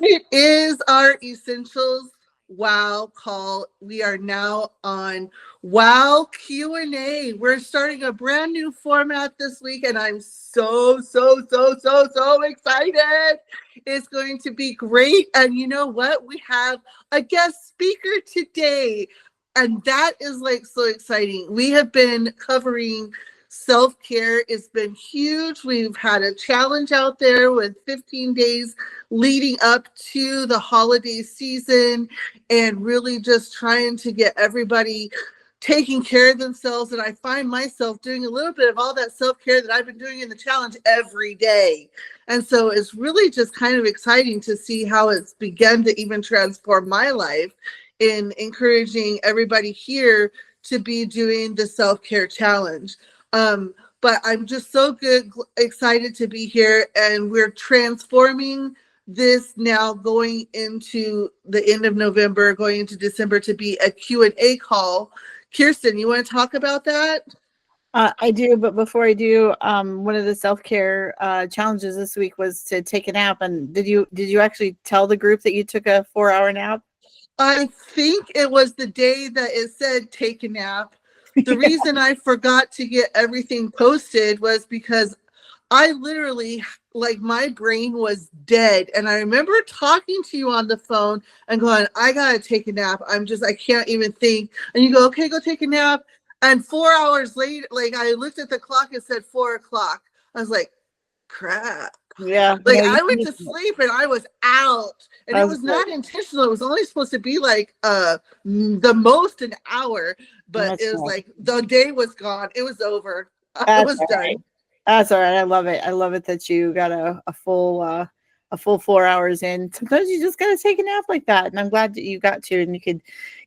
It is our essentials wow call. We are now on wow Q&A. We're starting a brand new format this week and I'm so excited. It's going to be great. And you know what? We have a guest speaker today. And that is like so exciting. We have been covering self-care. It's been huge. We've had a challenge out there with 15 days leading up to the holiday season and really just trying to get everybody taking care of themselves. And I find myself doing a little bit of all that self-care that I've been doing in the challenge every day. And so it's really just kind of exciting to see how it's begun to even transform my life in encouraging everybody here to be doing the self-care challenge. But I'm just so excited to be here, and we're transforming this now going into the end of November, going into December to be a Q&A call. Kirsten, you want to talk about that? I do, but before I do, one of the self-care challenges this week was to take a nap. And did you actually tell the group that you took a 4-hour nap? I think it was the day that it said take a nap. The reason I forgot to get everything posted was because I literally, like, my brain was dead. And I remember talking to you on the phone and going, I got to take a nap. I can't even think. And you go, okay, go take a nap. And 4 hours later, like, I looked at the clock, it said 4 o'clock. I was like, crap. Yeah. Like, I went to sleep and I was out. And it was not intentional. It was only supposed to be like the most an hour. But it was like the day was gone. It was over. It was done. That's all right. I love it. I love it that you got a full 4 hours in. Sometimes you just got to take a nap like that. And I'm glad that you got to, and you could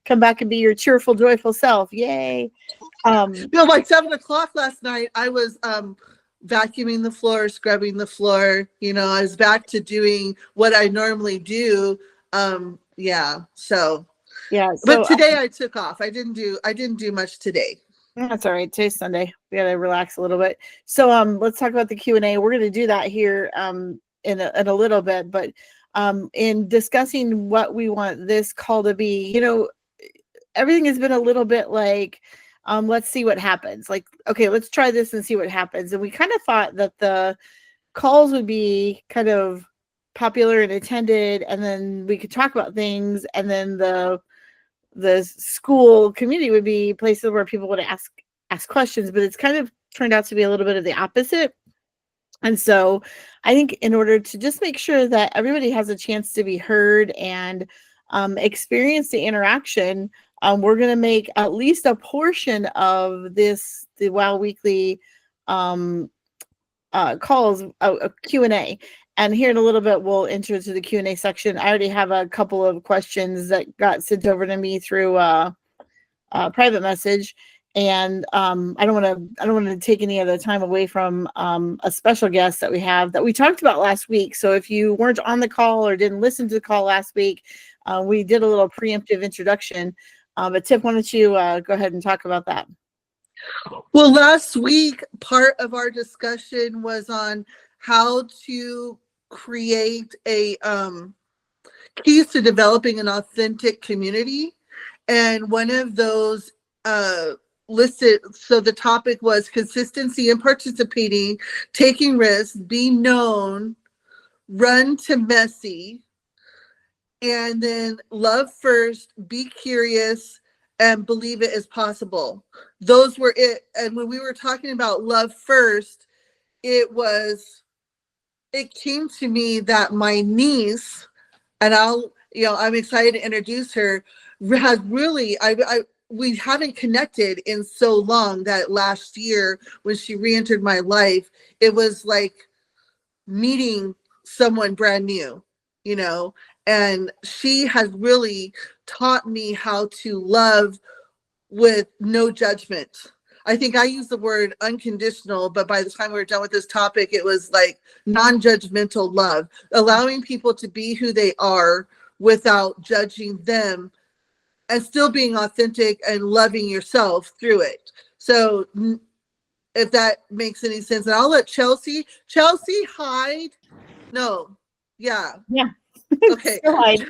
come back and be your cheerful, joyful self. Yay. Like 7 o'clock last night, I was vacuuming the floor, scrubbing the floor. I was back to doing what I normally do. But today I took off. I didn't do much today. That's all right. Today's Sunday. We got to relax a little bit. So let's talk about the Q&A. We're going to do that here in a little bit, but in discussing what we want this call to be, everything has been a little bit like, let's see what happens. Like, okay, let's try this and see what happens. And we kind of thought that the calls would be kind of popular and attended, and then we could talk about things, and then the school community would be places where people would ask questions, but it's kind of turned out to be a little bit of the opposite. And so I think in order to just make sure that everybody has a chance to be heard and experience the interaction, we're going to make at least a portion of the WOW Weekly calls a Q&A. And here in a little bit, we'll enter to the Q&A section. I already have a couple of questions that got sent over to me through a private message, and I don't want to take any of the time away from a special guest that we have that we talked about last week. So if you weren't on the call or didn't listen to the call last week, we did a little preemptive introduction. But Tiff, why don't you go ahead and talk about that? Well, last week, part of our discussion was on how to create a keys to developing an authentic community. And one of those listed, so the topic was consistency in participating, taking risks, be known, run to messy, and then love first, be curious, and believe it is possible. Those were it. And when we were talking about love first, it came to me that my niece, and I'm excited to introduce her, has really, we haven't connected in so long that last year when she re-entered my life, it was like meeting someone brand new, and she has really taught me how to love with no judgment. I think I used the word unconditional, but by the time we were done with this topic, it was like non-judgmental love, allowing people to be who they are without judging them and still being authentic and loving yourself through it. So if that makes any sense, and I'll let Chelsea Hyde. No. Yeah. Okay. Still Hyde.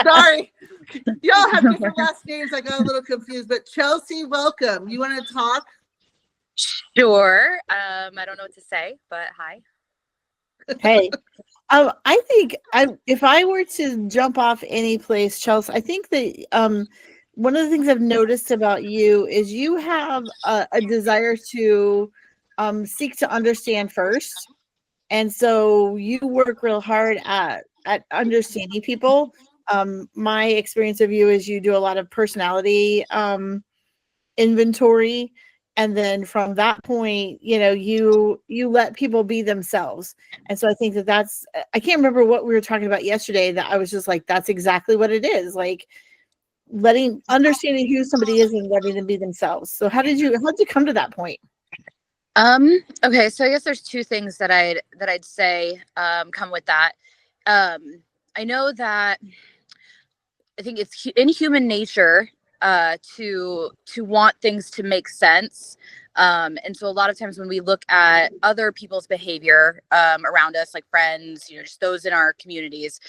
Sorry. Y'all have different last names. I got a little confused, but Chelsea, welcome. You want to talk? Sure. I don't know what to say, but hi. Hey, I think if I were to jump off any place, Chelsea, I think that one of the things I've noticed about you is you have a desire to seek to understand first, and so you work real hard at understanding people. My experience of you is you do a lot of personality inventory, and then from that point, you let people be themselves. And so I think that's, I can't remember what we were talking about yesterday, that I was just like, that's exactly what it is, like understanding who somebody is and letting them be themselves. So how did you come to that point? Okay, so I guess there's two things that I'd say come with that. I know that I think it's in human nature to want things to make sense. And so a lot of times when we look at other people's behavior around us, like friends, just those in our communities,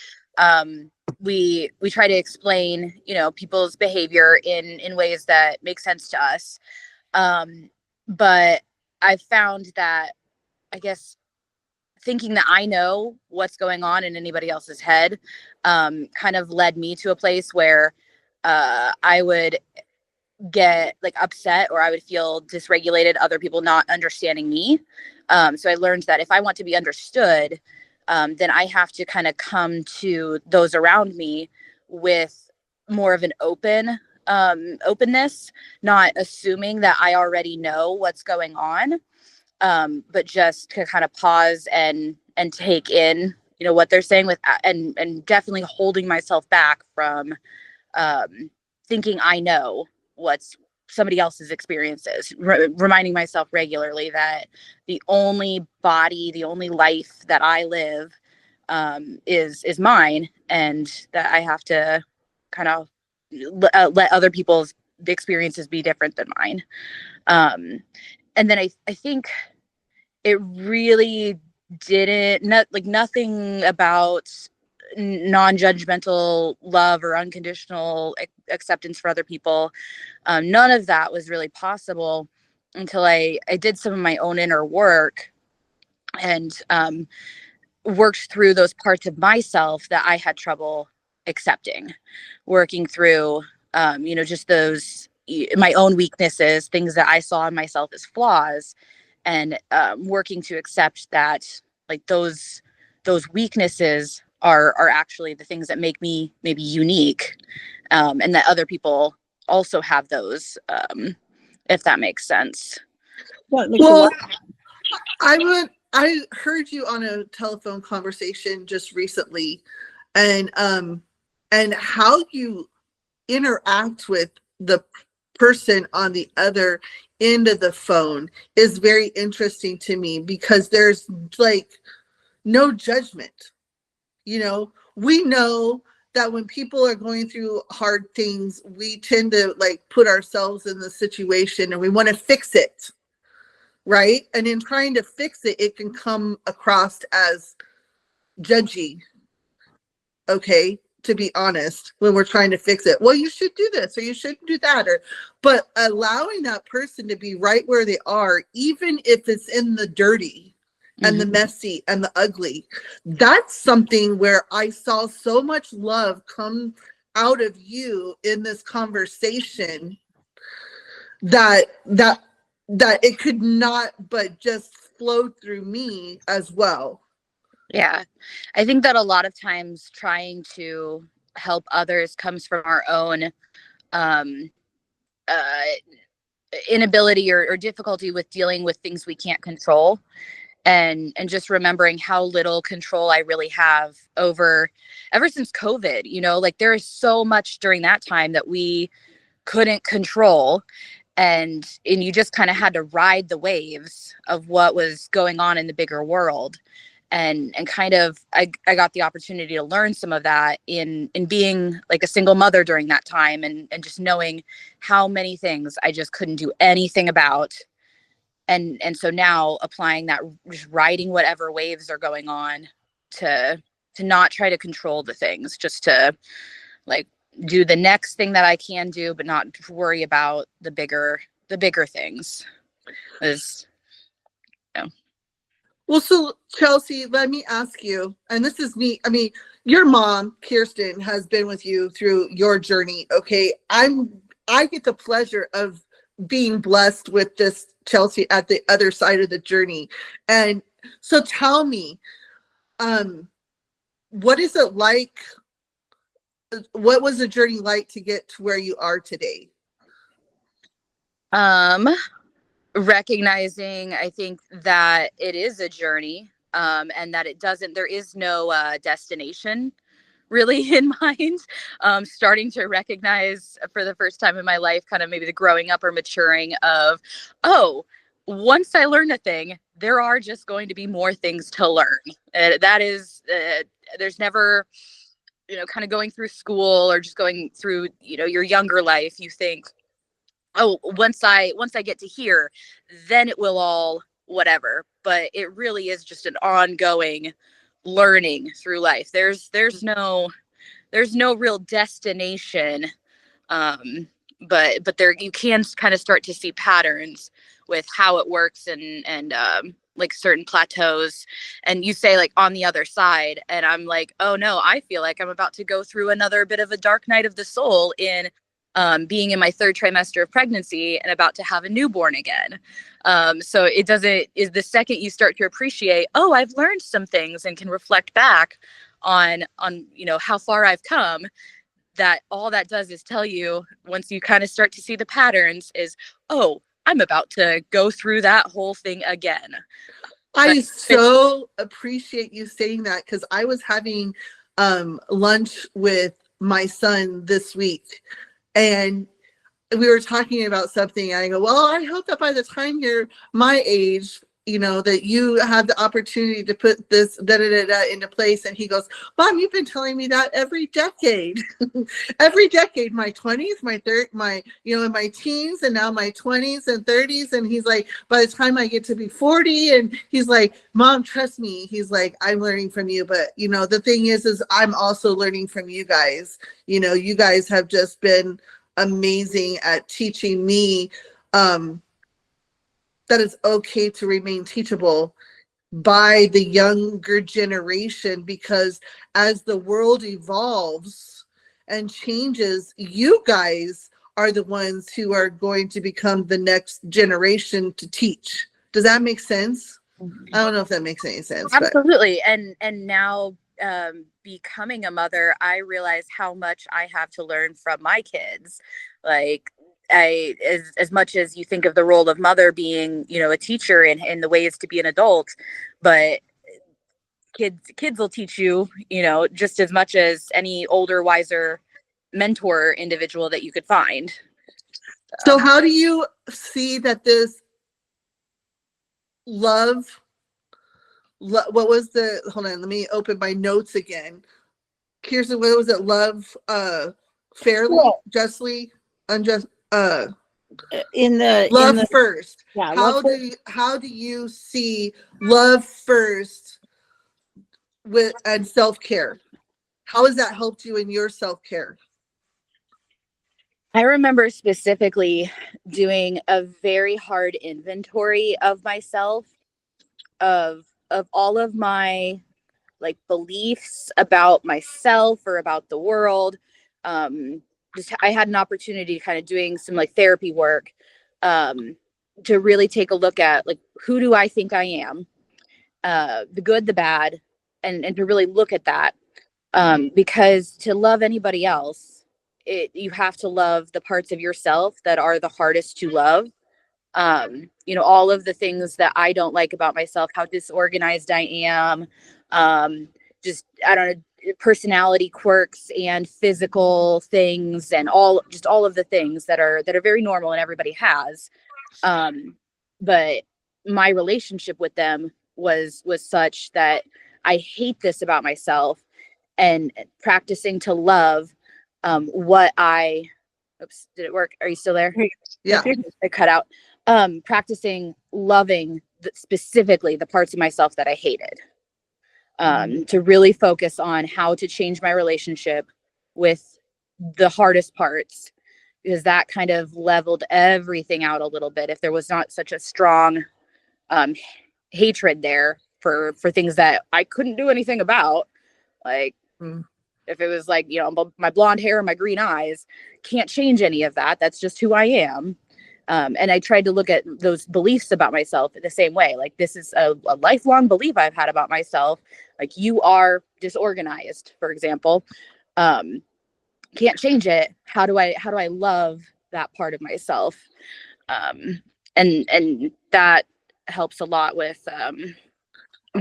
we try to explain, people's behavior in ways that make sense to us. But I've found that, I guess, thinking that I know what's going on in anybody else's head kind of led me to a place where I would get like upset, or I would feel dysregulated, other people not understanding me. So I learned that if I want to be understood, then I have to kind of come to those around me with more of an openness, not assuming that I already know what's going on, but just to kind of pause and take in, what they're saying, with and definitely holding myself back from thinking I know what's somebody else's experiences, reminding myself regularly that the only life that I live is mine, and that I have to kind of let other people's experiences be different than mine. And then I think it really nothing about non-judgmental love or unconditional acceptance for other people. None of that was really possible until I did some of my own inner work and worked through those parts of myself that I had trouble accepting, working through, just those, my own weaknesses, things that I saw in myself as flaws, and working to accept that, like, those weaknesses are actually the things that make me maybe unique, and that other people also have those, if that makes sense. Well, I heard you on a telephone conversation just recently, and how you interact with the person on the other end of the phone is very interesting to me, because there's like no judgment. We know that when people are going through hard things, we tend to like put ourselves in the situation and we want to fix it, right? And in trying to fix it, it can come across as judgy, okay, to be honest, when we're trying to fix it. Well, you should do this or you shouldn't do that, but allowing that person to be right where they are, even if it's in the dirty and the messy and the ugly, that's something where I saw so much love come out of you in this conversation, that it could not but just flow through me as well. Yeah, I think that a lot of times trying to help others comes from our own um, uh, inability or difficulty with dealing with things we can't control, and just remembering how little control I really have over, ever since COVID. Like, there is so much during that time that we couldn't control, and you just kind of had to ride the waves of what was going on in the bigger world. And kind of I got the opportunity to learn some of that in being like a single mother during that time, and just knowing how many things I just couldn't do anything about. And so now applying that, just riding whatever waves are going on, to not try to control the things, just to like do the next thing that I can do, but not worry about the bigger things. Is, you know. Well, so Chelsea, let me ask you, and this is me. I mean, your mom, Kirsten, has been with you through your journey. Okay. I get the pleasure of being blessed with this Chelsea at the other side of the journey. And so tell me, what is it like? What was the journey like to get to where you are today? Recognizing, I think, that it is a journey, and that there is no destination really in mind. Starting to recognize for the first time in my life, kind of maybe the growing up or maturing of, oh, once I learn a thing, there are just going to be more things to learn. That is, there's never, kind of going through school or just going through, your younger life, you think, oh, once I get to here, then it will all whatever. But it really is just an ongoing learning through life. There's no real destination. But there, you can kind of start to see patterns with how it works, and like certain plateaus. And you say like on the other side, and I'm like, oh no, I feel like I'm about to go through another bit of a dark night of the soul in being in my 3rd trimester of pregnancy and about to have a newborn again. So it doesn't, is the second you start to appreciate, oh, I've learned some things and can reflect back on, how far I've come, that all that does is tell you, once you kind of start to see the patterns, is, oh, I'm about to go through that whole thing again. I so appreciate you saying that, because I was having lunch with my son this week, and we were talking about something. I go, well, I hope that by the time you're my age, that you have the opportunity to put this into place. And he goes, Mom, you've been telling me that every decade, every decade, my 20s, my third, in my teens, and now my 20s and 30s. And he's like, by the time I get to be 40, and he's like, Mom, trust me. He's like, I'm learning from you. But, the thing is I'm also learning from you guys. You guys have just been amazing at teaching me, that it's okay to remain teachable by the younger generation, because as the world evolves and changes, you guys are the ones who are going to become the next generation to teach. Does that make sense? I don't know if that makes any sense. Absolutely. But. And now becoming a mother, I realize how much I have to learn from my kids. Like, as much as you think of the role of mother being, a teacher and the ways to be an adult, but kids will teach you, just as much as any older, wiser mentor individual that you could find. So how do you see that this love, what was hold on, let me open my notes again. Kirsten, what was it? Love fairly, justly, unjust, love first. Yeah, how do you see love first and self-care? How has that helped you in your self-care? I remember specifically doing a very hard inventory of myself, of all of my like beliefs about myself or about the world. I had an opportunity kind of doing some like therapy work, to really take a look at like, who do I think I am, the good, the bad, and to really look at that, because to love anybody else, you have to love the parts of yourself that are the hardest to love. All of the things that I don't like about myself, how disorganized I am, just, I don't know, personality quirks and physical things, and all of the things that are very normal and everybody has. But my relationship with them was such that I hate this about myself, and practicing to love what I, oops, did it work? Are you still there? Yeah. It cut out. Practicing loving specifically the parts of myself that I hated. to really focus on how to change my relationship with the hardest parts, because that kind of leveled everything out a little bit. If there was not such a strong hatred there for things that I couldn't do anything about, like if it was like, my blonde hair and my green eyes, can't change any of that. That's just who I am. And I tried to look at those beliefs about myself the same way. Like, this is a lifelong belief I've had about myself. Like, you are disorganized, for example. Can't change it. How do I love that part of myself? And that helps a lot with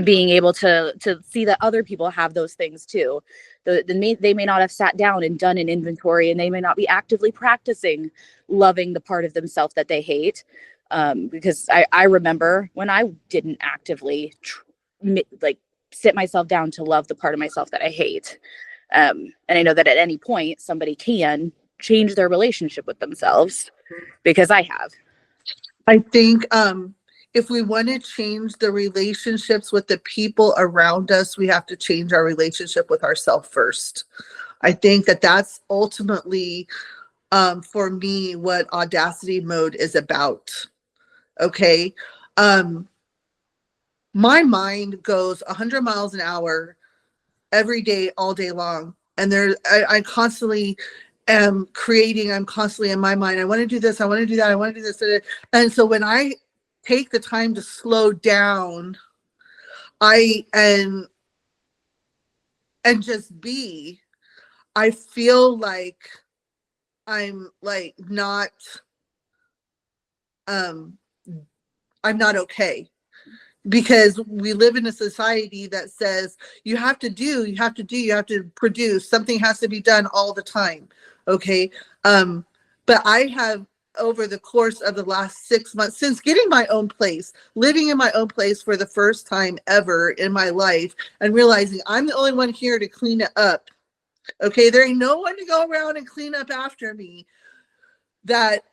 being able to see that other people have those things too. They may not have sat down and done an inventory, and they may not be actively practicing loving the part of themselves that they hate. Because I remember when I didn't actively sit myself down to love the part of myself that I hate. And I know that at any point somebody can change their relationship with themselves, because I have. I think if we want to change the relationships with the people around us, we have to change our relationship with ourselves first. I think that that's ultimately, for me, what Audacity Mode is about. Okay. My mind goes 100 miles an hour every day, all day long. And I constantly am creating, I'm constantly in my mind, I want to do this, I want to do that, I want to do this. And so when I take the time to slow down, and just be, I feel like I'm like I'm not okay. Because we live in a society that says you have to produce, something has to be done all the time. Okay. But I have, over the course of the last 6 months, since getting my own place, living in my own place for the first time ever in my life, and realizing I'm the only one here to clean it up. Okay. There ain't no one to go around and clean up after me. That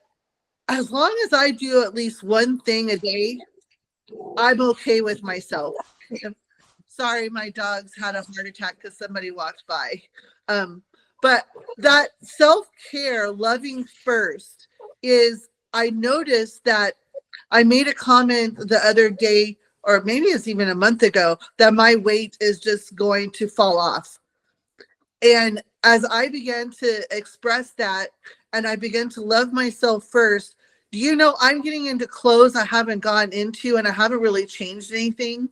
as long as I do at least one thing a day, I'm okay with myself. Sorry, my dogs had a heart attack because somebody walked by. But that self-care, loving first, is, I noticed that I made a comment the other day, or maybe it's even a month ago, that my weight is just going to fall off. And as I began to express that, and I began to love myself first, do you know I'm getting into clothes I haven't gone into, and I haven't really changed anything?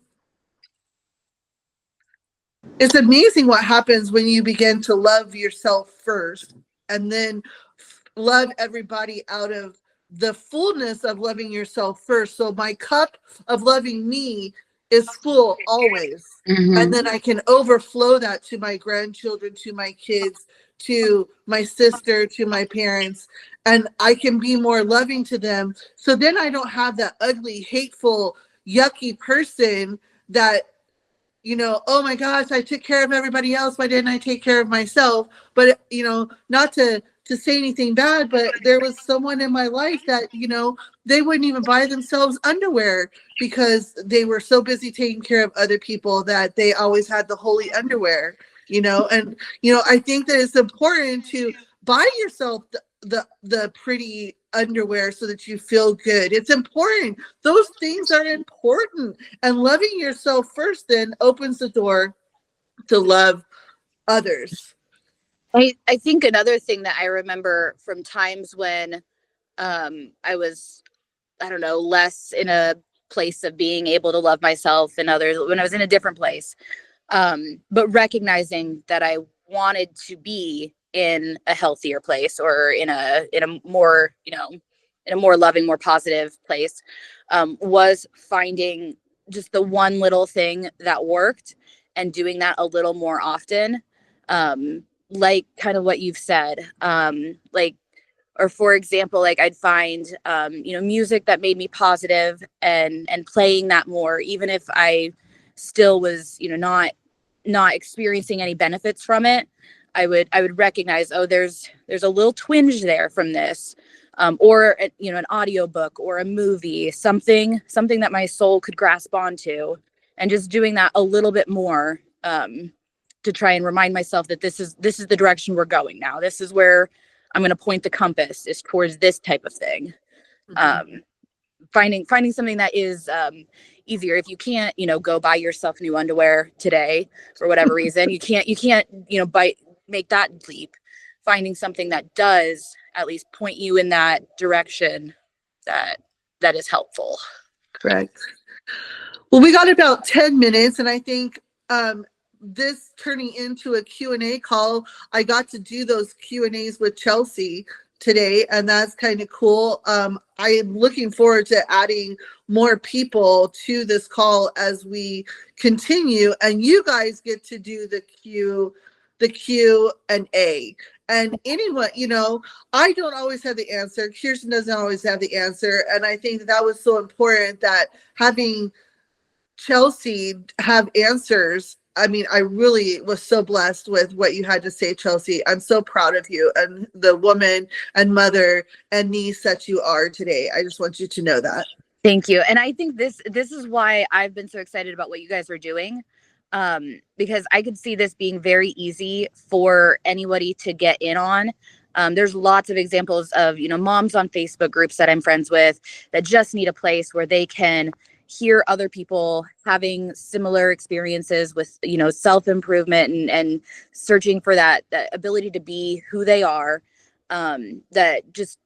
It's amazing what happens when you begin to love yourself first, and then love everybody out of the fullness of loving yourself first. So my cup of loving me is full always. Mm-hmm. And then I can overflow that to my grandchildren, to my kids, to my sister, to my parents, and I can be more loving to them. So then I don't have that ugly, hateful, yucky person that, oh my gosh, I took care of everybody else, why didn't I take care of myself? But, not to say anything bad, but there was someone in my life that, they wouldn't even buy themselves underwear because they were so busy taking care of other people that they always had the holy underwear, and, I think that it's important to buy yourself the pretty underwear so that you feel good. It's important. Those things are important. And loving yourself first then opens the door to love others. I think another thing that I remember from times when I was, I don't know, less in a place of being able to love myself and others, when I was in a different place, but recognizing that I wanted to be in a healthier place, or in a more, in a more loving, more positive place, was finding just the one little thing that worked and doing that a little more often. Like kind of what you've said, or for example, like I'd find, music that made me positive, and playing that more, even if I still was, not experiencing any benefits from it. I would recognize, oh, there's a little twinge there from this, or an audiobook or a movie, something that my soul could grasp onto, and just doing that a little bit more to try and remind myself that this is the direction we're going now. This is where I'm going to point the compass, is towards this type of thing. Finding something that is easier. If you can't, go buy yourself new underwear today for whatever reason, you can't, make that leap. Finding something that does at least point you in that direction that is helpful. Correct. Well, we got about 10 minutes, and I think this turning into a Q&A call, I got to do those Q&As with Chelsea today, and that's kind of cool. I am looking forward to adding more people to this call as we continue, and you guys get to do the Q&A. And anyone, I don't always have the answer. Kirsten doesn't always have the answer. And I think that was so important, that having Chelsea have answers. I mean, I really was so blessed with what you had to say, Chelsea. I'm so proud of you and the woman and mother and niece that you are today. I just want you to know that. Thank you. And I think this is why I've been so excited about what you guys are doing. Because I could see this being very easy for anybody to get in on. There's lots of examples of, moms on Facebook groups that I'm friends with that just need a place where they can hear other people having similar experiences with, self-improvement and searching for that ability to be who they are. That just,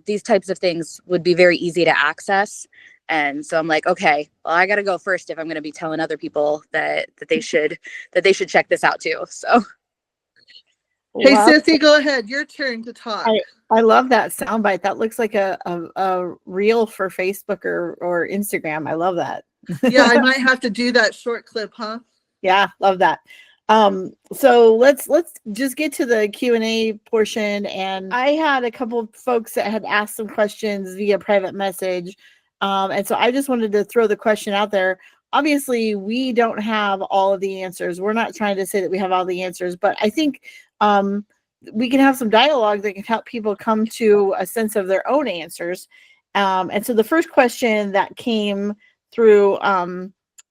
these types of things would be very easy to access. And so I'm like, okay, well, I got to go first if I'm going to be telling other people that they should check this out too. So, hey, Sissy, go ahead. Your turn to talk. I love that soundbite. That looks like a reel for Facebook or Instagram. I love that. Yeah, I might have to do that short clip, huh? Yeah, love that. So let's just get to the Q&A portion. And I had a couple of folks that had asked some questions via private message. And so I just wanted to throw the question out there. Obviously, we don't have all of the answers. We're not trying to say that we have all the answers, but I think we can have some dialogue that can help people come to a sense of their own answers. And so the first question that came through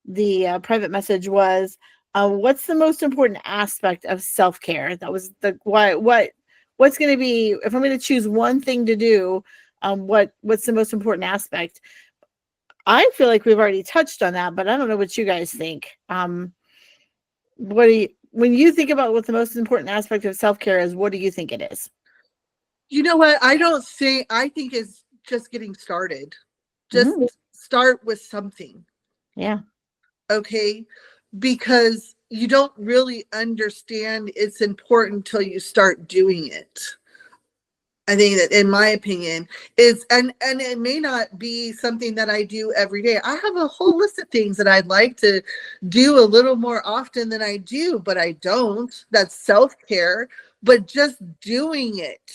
the private message was, what's the most important aspect of self-care? That was what's going to be, if I'm going to choose one thing to do, what's the most important aspect? I feel like we've already touched on that, but I don't know what you guys think. When you think about what the most important aspect of self-care is, what do you think it is? You know what? I think it's just getting started. Just start with something. Yeah. Okay. Because you don't really understand it's important until you start doing it. I think that, in my opinion, is and it may not be something that I do every day. I have a whole list of things that I'd like to do a little more often than I do, but I don't. That's self-care. But just doing it,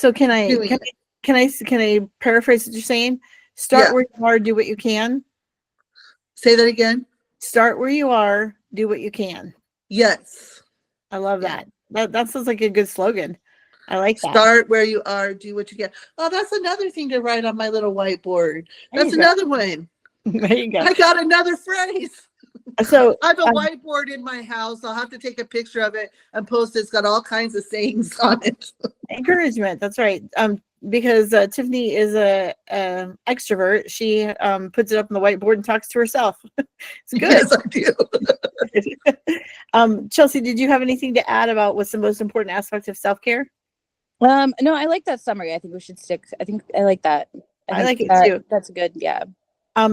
can I paraphrase what you're saying? Start where you are, do what you can. Say that again. Start where you are, do what you can. Yes. I love that. That sounds like a good slogan. I like that. Start where you are, do what you can. Oh, that's another thing to write on my little whiteboard. That's another one. There you go. I got another phrase. So I have a whiteboard in my house. I'll have to take a picture of it and post it. It's got all kinds of sayings on it. Encouragement. That's right. Because Tiffany is a extrovert. She puts it up on the whiteboard and talks to herself. It's good. Yes, I do. Chelsea, did you have anything to add about what's the most important aspect of self-care? No, I like that summary. I think we should stick. I think I like that. I like it too. That's good. Yeah.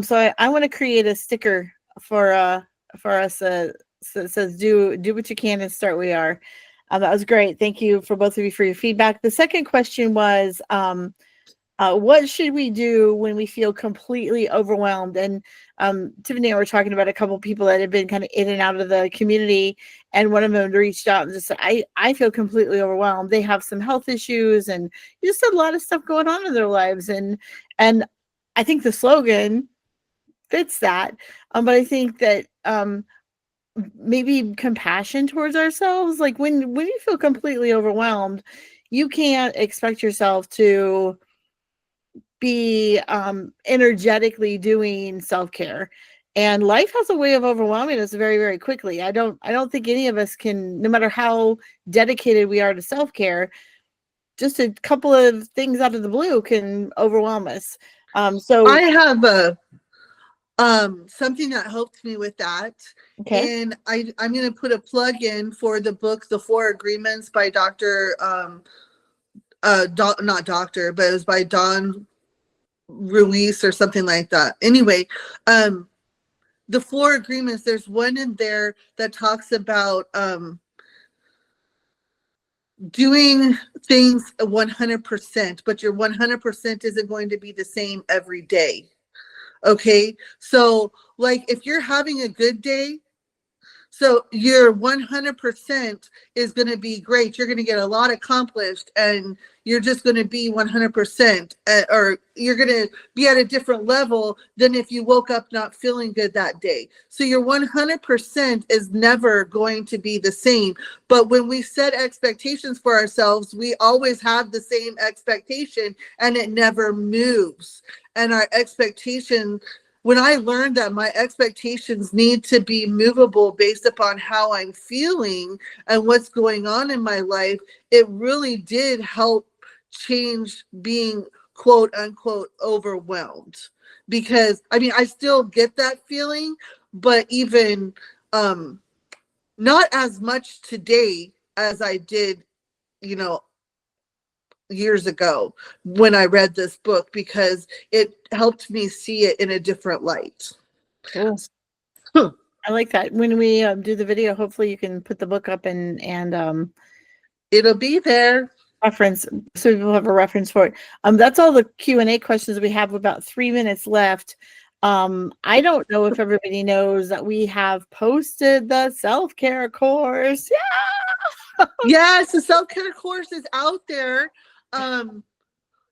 So I want to create a sticker for us that says do what you can and start where you are. That was great. Thank you for both of you for your feedback. The second question was, what should we do when we feel completely overwhelmed? And Tiffany and I were talking about a couple of people that have been kind of in and out of the community, and one of them reached out and just said, I feel completely overwhelmed. They have some health issues and just a lot of stuff going on in their lives. And I think the slogan fits that. But I think that maybe compassion towards ourselves. Like when you feel completely overwhelmed, you can't expect yourself to be energetically doing self-care. And life has a way of overwhelming us very, very quickly. I don't think any of us can, no matter how dedicated we are to self-care, just a couple of things out of the blue can overwhelm us. So I have a something that helped me with that. okay. And I'm going to put a plug in for the book, The Four Agreements by Dr. Not doctor, but it was by Don Ruiz or something like that. Anyway, the Four Agreements, there's one in there that talks about doing things 100%, but your 100% isn't going to be the same every day. Okay, so like if you're having a good day, so your 100% is going to be great. You're going to get a lot accomplished, and you're just going to be 100%, or you're going to be at a different level than if you woke up not feeling good that day. So your 100% is never going to be the same. But when we set expectations for ourselves, we always have the same expectation, and it never moves. And our expectation, when I learned that my expectations need to be movable based upon how I'm feeling and what's going on in my life, it really did help change being quote unquote overwhelmed. Because I mean, I still get that feeling, but even not as much today as I did, years ago when I read this book, because it helped me see it in a different light. Cool. I like that. When we do the video, hopefully you can put the book up and It'll be there. Reference, so people have a reference for it. That's all the Q&A questions. We have about 3 minutes left. I don't know if everybody knows that we have posted the self-care course. Yeah. Yes, the self-care course is out there.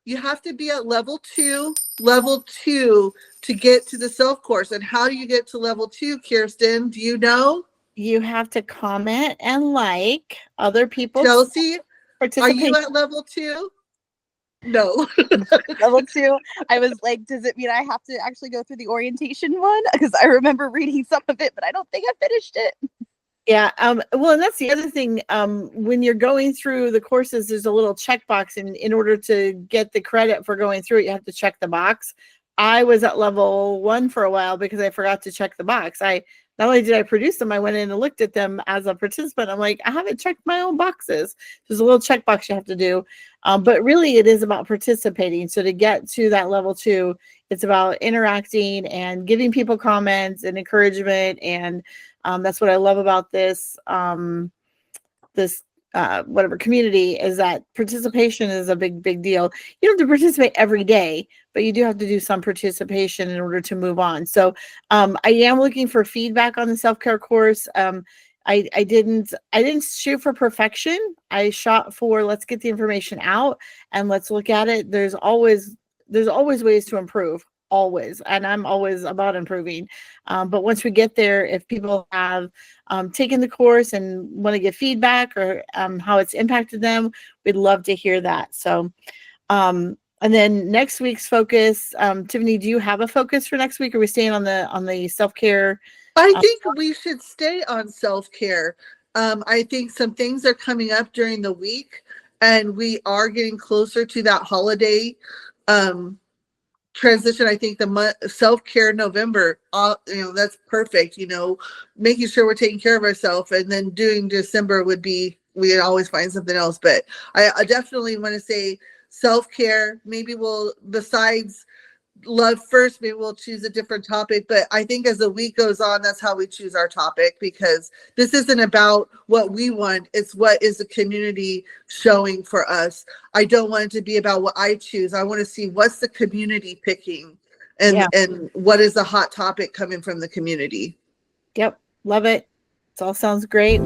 You have to be at level two to get to the self course. And how do you get to level 2, Kirsten? Do you know? You have to comment and like other people's Chelsea, are you participation. at level 2? No. Level 2. I was like, does it mean I have to actually go through the orientation one? Because I remember reading some of it, but I don't think I finished it. Yeah. Well, and that's the other thing. When you're going through the courses, there's a little checkbox, and in order to get the credit for going through it, you have to check the box. I was at level 1 for a while because I forgot to check the box. Not only did I produce them, I went in and looked at them as a participant. I'm like, I haven't checked my own boxes. There's a little checkbox you have to do. But really, it is about participating. So to get to that level 2, it's about interacting and giving people comments and encouragement. And that's what I love about this whatever community, is that participation is a big deal. You don't have to participate every day, but you do have to do some participation in order to move on. So I am looking for feedback on the self-care course. I didn't shoot for perfection. I shot for, let's get the information out and let's look at it. There's always ways to improve, always, and I'm always about improving. But once we get there, if people have taken the course and want to give feedback or how it's impacted them, we'd love to hear that. So and then next week's focus, Tiffany, do you have a focus for next week? Or are we staying on the self-care? I think we should stay on self-care. I think some things are coming up during the week, and we are getting closer to that holiday transition. I think the month self-care November, that's perfect. Making sure we're taking care of ourselves, and then doing December would be, we'd always find something else. But I definitely want to say self-care. Maybe we'll, besides love first, maybe we'll choose a different topic. But I think as the week goes on, that's how we choose our topic, because this isn't about what we want. It's what is the community showing for us. I don't want it to be about what I choose. I want to see what's the community picking, and what is the hot topic coming from the community. Yep. Love it. It all sounds great.